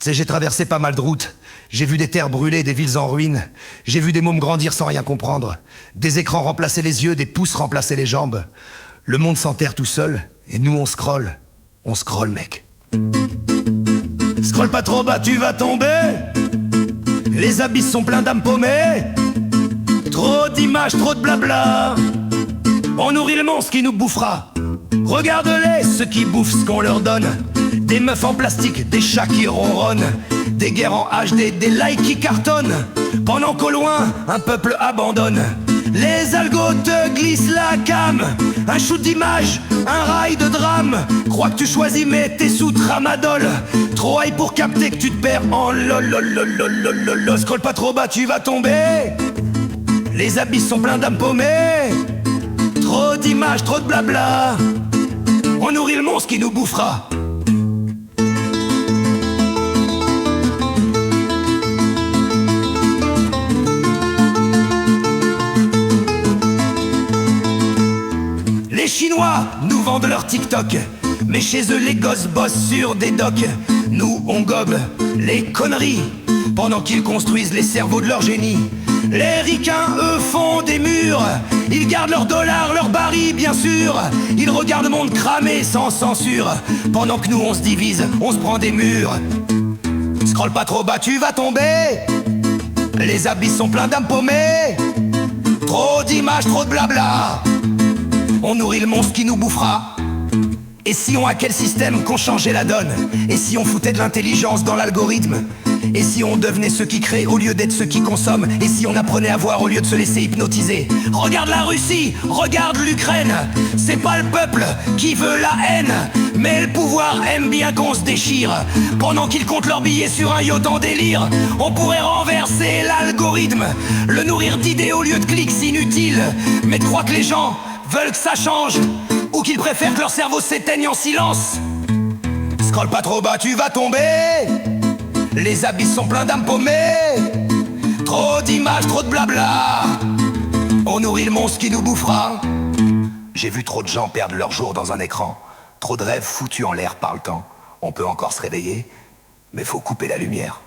Tu sais, j'ai traversé pas mal de routes. J'ai vu des terres brûlées, des villes en ruine. J'ai vu des mômes grandir sans rien comprendre. Des écrans remplacer les yeux, des pouces remplacer les jambes. Le monde s'enterre tout seul, et nous on scrolle. On scrolle, mec. Scrolle pas trop bas, tu vas tomber. Les abysses sont pleins d'âmes paumées. Trop d'images, trop de blabla. On nourrit le monstre qui nous bouffera. Regarde-les, ceux qui bouffent ce qu'on leur donne. Des meufs en plastique, des chats qui ronronnent. Des guerres en HD, des likes qui cartonnent. Pendant qu'au loin, un peuple abandonne. Les algos te glissent la cam. Un shoot d'image, un rail de drame. Crois que tu choisis mais t'es sous tramadol. Trop high pour capter que tu te perds en lol. Scrolle pas trop bas, tu vas tomber. Les abysses sont pleins d'âmes paumées. Trop d'images, trop de blabla. On nourrit le monstre qui nous bouffera. Les Chinois nous vendent leur TikTok, mais chez eux les gosses bossent sur des docks. Nous on gobe les conneries pendant qu'ils construisent les cerveaux de leur génie. Les ricains eux font des murs. Ils gardent leurs dollars, leurs barils bien sûr. Ils regardent le monde cramer sans censure. Pendant que nous on se divise, on se prend des murs. Scrolle pas trop bas, tu vas tomber. Les abysses sont pleins d'âmes paumées. Trop d'images, trop de blabla. On nourrit le monstre qui nous bouffera. Et si on hackait le système, qu'on changeait la donne? Et si on foutait de l'intelligence dans l'algorithme? Et si on devenait ceux qui créent au lieu d'être ceux qui consomment? Et si on apprenait à voir au lieu de se laisser hypnotiser? Regarde la Russie, regarde l'Ukraine. C'est pas le peuple qui veut la haine, mais le pouvoir aime bien qu'on se déchire. Pendant qu'ils comptent leurs billets sur un yacht en délire, on pourrait renverser l'algorithme, le nourrir d'idées au lieu de clics inutiles. Mais tu crois que les gens veulent que ça change, ou qu'ils préfèrent que leur cerveau s'éteigne en silence? Scrolle pas trop bas, tu vas tomber. Les abysses sont pleins d'âmes paumées. Trop d'images, trop de blabla. On nourrit le monstre qui nous bouffera. J'ai vu trop de gens perdre leur jour dans un écran. Trop de rêves foutus en l'air par le temps. On peut encore se réveiller, mais faut couper la lumière.